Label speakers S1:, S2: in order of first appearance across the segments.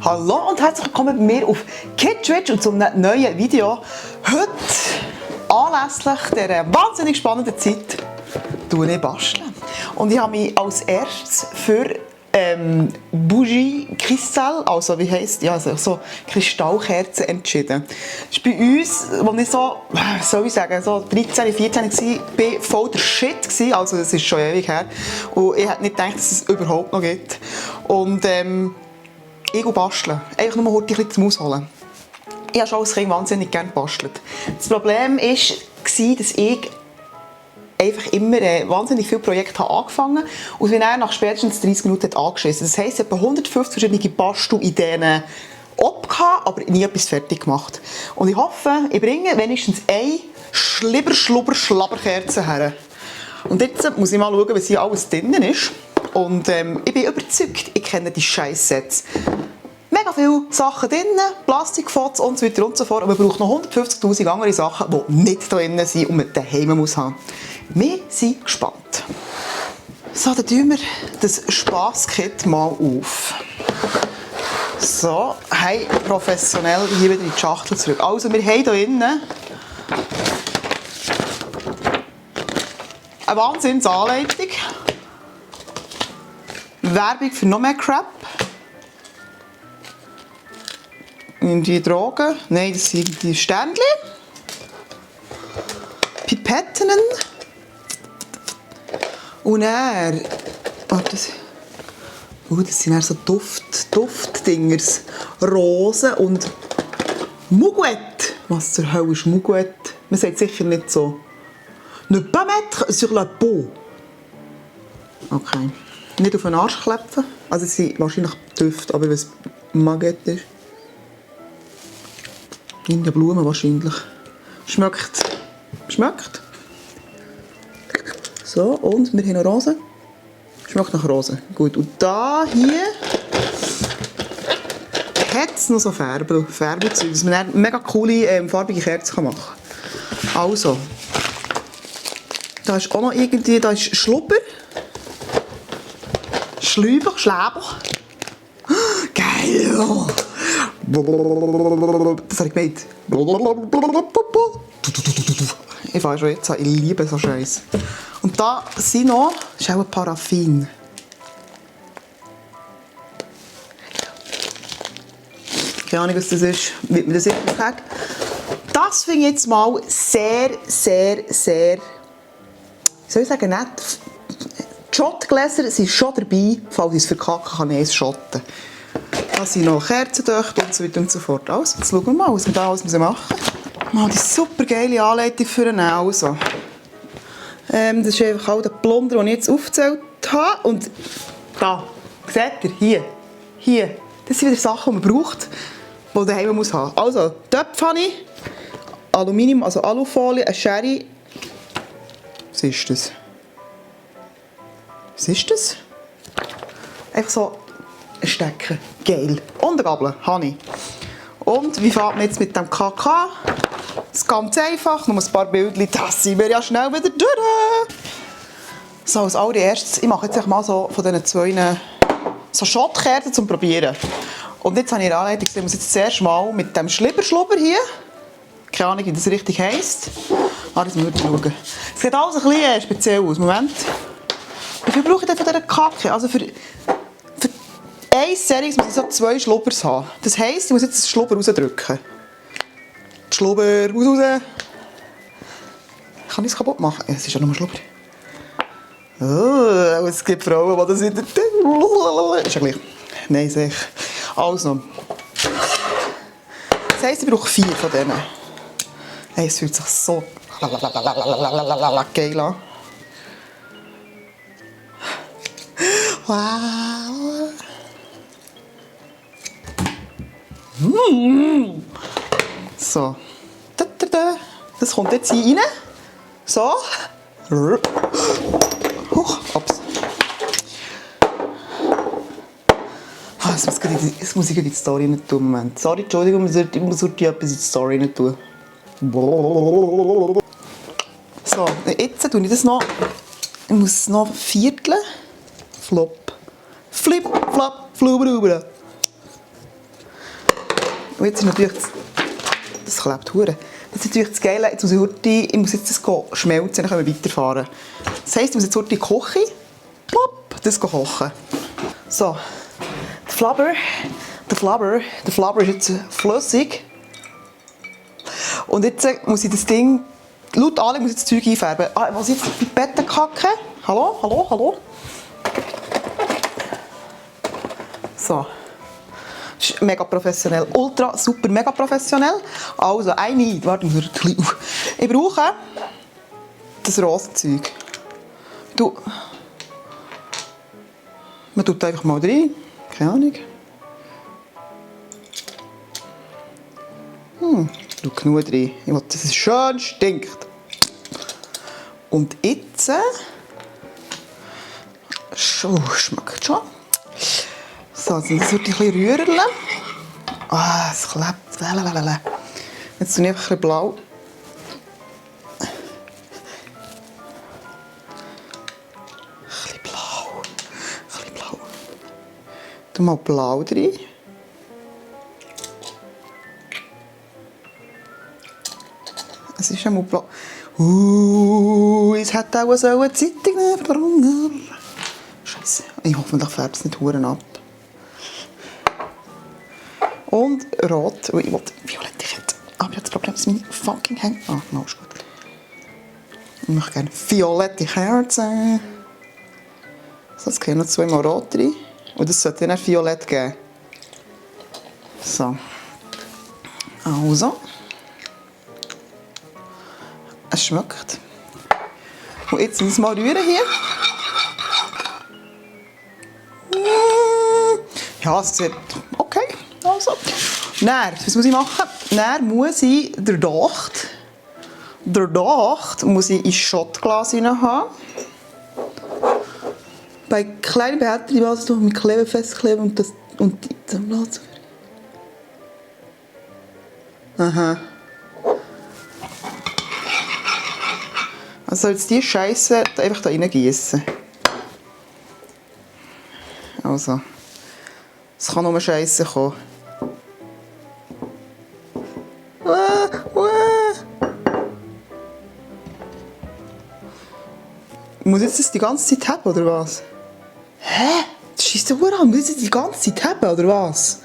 S1: Hallo und herzlich willkommen bei mir auf KidTwitch und zum neuen Video. Heute, anlässlich dieser wahnsinnig spannenden Zeit, bastle ich. Und ich habe mich als erstes für Bougie Crystal, also wie heisst, ja, so Kristallkerzen entschieden. Das ist bei uns, als ich so, soll ich sagen, so 13, 14 war, voll der Shit gewesen, also das ist schon ewig her. Und ich hätte nicht gedacht, dass es überhaupt noch gibt. Und ich gehe basteln. Einfach nur heute ein bisschen zum Ausholen. Ich habe schon als Kind wahnsinnig gerne gebastelt. Das Problem war, dass ich einfach immer wahnsinnig viele Projekte angefangen habe und wir dann nach spätestens 30 Minuten angeschissen. Das heisst, ich habe 150 verschiedene Bastelideen abgehabt, aber nie etwas fertig gemacht. Und ich hoffe, ich bringe wenigstens eine Schlibber-Schlubber-Schlabberkerze her. Und jetzt muss ich mal schauen, was hier alles drin ist. Und ich bin überzeugt, ich kenne die Scheiß-Sets. Mega viele Sachen drin, Plastikfotos und so weiter und so fort. Aber man braucht noch 150'000 andere Sachen, die nicht drin sind und man daheim muss haben. Wir sind gespannt. So, dann tun wir das Spass-Kit mal auf. So, hey, professionell hier wieder in die Schachtel zurück. Also, wir haben hier drin eine Wahnsinnsanleitung. Werbung für noch mehr Crap. Die Drogen. Nein, das sind die Sternchen. Pipetten. Und dann. Oh, das sind dann so Duftdingers. Rosen und Mouguette. Was zur Hölle ist Mouguette? Man sagt sicher nicht so. Ne pas mettre sur la peau. Okay. Nicht auf den Arsch klepfen. Also es sind wahrscheinlich Düfte, aber was Mouguette ist. In der Blume wahrscheinlich. Schmeckt. Schmeckt. So, und wir haben noch Rosen. Schmeckt nach Rosen. Gut, und da hier hat es noch so Färbezeug, dass man dann mega coole farbige Kerzen machen kann. Also, da ist auch noch irgendwie, da ist Schlubber. Schläuber. Geil! Das habe ich gemeint. Ich weiß schon jetzt, ich liebe so Scheiß. Und da sind noch, das ist auch ein Paraffin. Keine Ahnung, was das ist, wie man das irgendwie sagt. Das finde ich jetzt mal sehr, wie soll ich sagen, nett. Die Schottgläser sind schon dabei, falls ich es verkacke, kann ich es schotten. Da sind noch Kerzendöchte und so weiter und so fort. Also, jetzt schauen wir mal, was wir da alles machen müssen. Mal die super geile Anleitung für einen also. Das ist einfach all der Plunder, den ich jetzt aufgezählt habe. Und da, seht ihr, hier. Das sind wieder Sachen, die man braucht, die man daheim muss haben. Also, Töpfpfanne, Aluminium, also Alufolie, eine Schere. Was ist das? Was ist das? Einfach so ein Stecker. Geil. Und eine Gabel. Habe ich. Und wie fährt man jetzt mit dem KK? Das ist ganz einfach. Nur ein paar Bildchen. Das sind wir ja schnell wieder durch. So, als allererstes, ich mache jetzt mal so von diesen zwei so Schottkerzen zum Probieren. Und jetzt habe ich eine Anleitung gesehen, ich muss jetzt zuerst mal mit dem Schlibber hier. Keine Ahnung, wie das richtig heisst. Das müssen wir schauen. Es sieht alles ein bisschen speziell aus. Moment. Wie viel brauche ich denn von dieser Kacke? Also für eine Serie muss ich so 2 Schlubbers haben. Das heisst, ich muss jetzt den Schlubber rausdrücken. Die Schlubber raus. Kann ich es kaputt machen? Ja, es ist ja nur ein Schlubber. Oh, es gibt Frauen, die das wieder... Ist ja gleich. Nein, sicher. Also. Das heisst, ich brauche 4 von denen. Hey, es fühlt sich so geil an. Wow. So. Das kommt jetzt hier rein. So. Huch, ups. Jetzt muss ich in die Story nicht tun. Moment. Sorry, Entschuldigung, ich muss hier etwas in die Story nicht tun. So, jetzt tue ich das noch. Ich muss es noch vierteln. Flop. Flip, flop, flubber. Und jetzt ist natürlich das klebt hure. Das ist natürlich das Geile. Jetzt muss ich das schmelzen, dann können wir weiterfahren. Das heisst, ich muss jetzt heute kochen. Plopp, das kochen. So, der Flabber ist jetzt flüssig. Und jetzt muss ich das Ding, laut Anlegen muss ich das Zeug einfärben. Ah, muss ich jetzt die Pipette kacken? Hallo, hallo, hallo? So. Das ist mega professionell. Ultra, super, mega professionell. Also, warte, ich brauche das Rosenzeug. Man tut einfach mal rein. Keine Ahnung. Du genug rein. Ich will, dass es schön stinkt. Und jetzt... schmeckt schon. So, jetzt wird ein bisschen rühren. Ah, es klebt. Jetzt tue ich einfach ein bisschen blau. Ein bisschen blau. Tu mal blau rein. Es ist einmal blau. Es hat auch so eine Zeitung nehmen. Scheiße. Ich hoffe, ich färbe es nicht verdammt ab. Und rot. Oh, ich wollte violette Kette. Aber ich habe das Problem, dass meine fucking hängt. Ah, no, ist gut. Ich möchte gerne violette Kerzen. So, jetzt gehen noch zweimal rot rein. Und das sollte dann violett geben. So. Also. Es schmeckt. Und jetzt müssen wir mal rühren hier. Ja, es sieht okay. Also. Dann, was muss ich machen? Dann muss ich den Docht muss ich in Schottglas haben. Bei kleinen Behältern die Basis mit Kleber festkleben und die Blasen. Aha. Also jetzt die Scheiße einfach da reingießen. Also. Es kann nur Scheiße kommen. Muss ich das die ganze Zeit haben, oder was? Hä? Das schießt doch an. Muss ich das die ganze Zeit haben, oder was?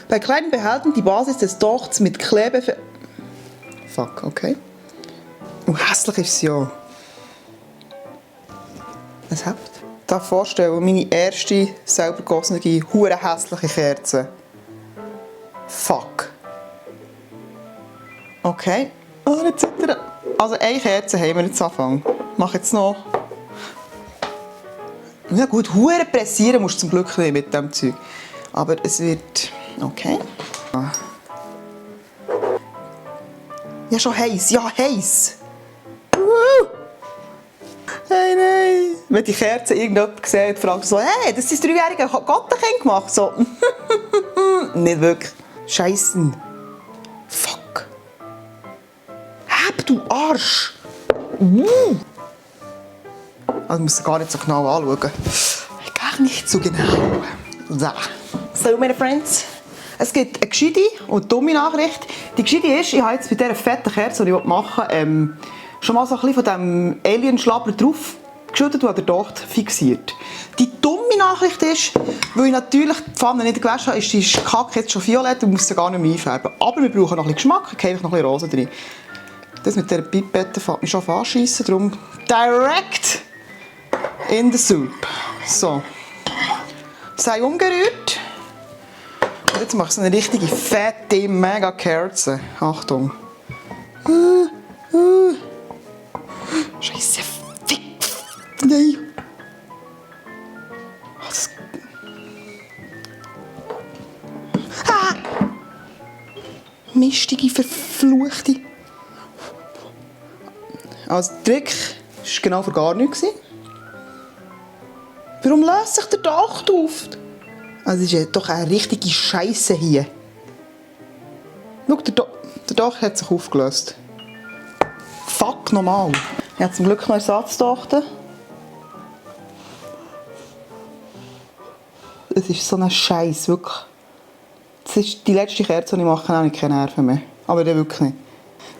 S1: Bei kleinen Behältern die Basis des Dochts mit Klebe... Fuck, okay. Und hässlich ist es ja. Was habt ihr? Ich darf vorstellen, meine erste selber gegossene, hure hässliche Kerze. Fuck. Okay. Oh, jetzt also eine Kerze haben wir jetzt angefangen. Mach jetzt noch. Ja gut, hure pressieren musst du zum Glück nicht mit dem Zeug. Aber es wird... Okay. Ja, schon heiß. Ja, heiß. Hey, nein. Wenn die Kerze irgendjemand sieht, fragt so, hey, das ist das 3-jährige Gottenkind gemacht. So. Nicht wirklich. Scheissen. Fuck. Hab du Arsch. Also, muss ich gar nicht so genau anschauen. Gar nicht so genau. So, meine Friends. Es gibt eine gescheite und dumme Nachricht. Die gescheite ist, ich habe jetzt bei dieser fetten Kerze, die ich machen will, schon mal so ein bisschen von diesem Alien-Schlabber drauf geschüttet und an der Docht fixiert. Die dumme Nachricht ist, weil ich natürlich die Pfanne nicht gewaschen habe, ist die Kacke jetzt schon violett und muss sie gar nicht mehr einfärben. Aber wir brauchen noch ein bisschen Geschmack, ich gebe noch ein bisschen Rosen drin. Das mit dieser Pipette fängt mich schon auf anschiessen, darum direct in the soup. So. Sei umgerührt. Und jetzt mache ich so eine richtige, fette, mega Kerze. Achtung. Scheiße, fick. Nein. Mistige, verfluchte. Also der Trick war genau für gar nichts. Warum löst sich der Docht auf? Also das ist ja doch eine richtige Scheiße hier. Schau, der Docht hat sich aufgelöst. Fuck, normal. Ich habe zum Glück noch Ersatzdochten. Es ist so ein Scheiß, wirklich. Das ist die letzte Kerze, die ich mache, habe ich keine Nerven mehr. Aber dann wirklich nicht.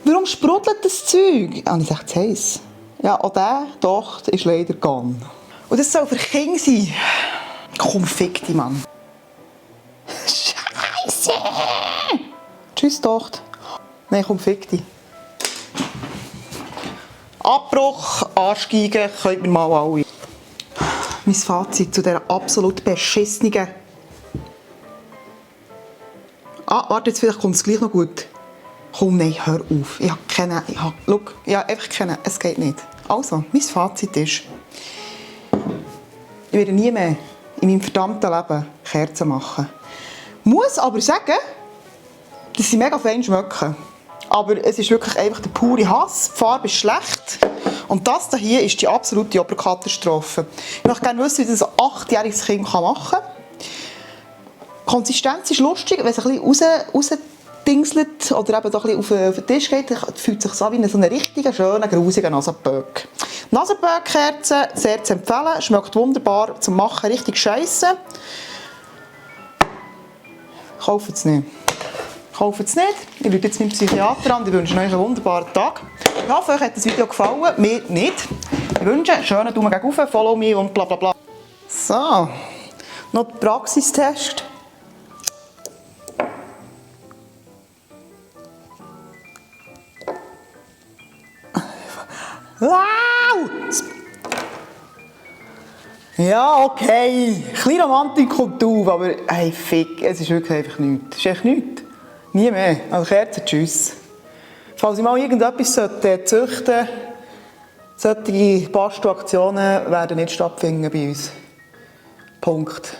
S1: Warum sprudelt das Zeug? Ah, ich dachte, es heiß. Ja, auch der Docht ist leider gone. Und das soll für Kinder sein. Komm, fick dich, Mann. Scheisse! Tschüss, Docht. Nein, komm, fick dich. Abbruch, ansteigen, könnt ihr mal alle. Mein Fazit zu dieser absolut beschissenen... Ah, warte, jetzt vielleicht kommt es gleich noch gut. Komm, nein, hör auf. Ich habe einfach keine, es geht nicht. Also, mein Fazit ist, ich werde nie mehr in meinem verdammten Leben Kerzen machen. Muss aber sagen, dass sie mega fein schmecken. Aber es ist wirklich einfach der pure Hass. Die Farbe ist schlecht. Und das hier ist die absolute Oberkatastrophe. Ich möchte gerne wissen, wie das ein 8-jähriges Kind machen kann. Die Konsistenz ist lustig, wenn es ein bisschen rausdingselt oder eben doch ein bisschen auf den Tisch geht, fühlt sich so wie so einen richtigen, schönen, grusigen Nasenböck. Nasenböck-Kerzen, sehr zu empfehlen, schmeckt wunderbar zum Machen, richtig scheisse. Kauft es nicht. Kauft es nicht. Ich rufe jetzt meinen Psychiater an. Ich wünsche euch einen wunderbaren Tag. Ich hoffe, euch hat das Video gefallen. Mir nicht. Ich wünsche einen schönen Daumen gegen rauf, follow me und bla bla bla. So, noch der Praxistest. Wow! Ja, okay. Ein bisschen Romantik kommt auf, aber hey, fick, es ist wirklich einfach nichts. Es ist echt nichts. Nie mehr. Also Kerzen, tschüss. Falls ich mal irgendetwas züchten sollte, solche Bastelaktionen werden nicht stattfinden bei uns. Punkt.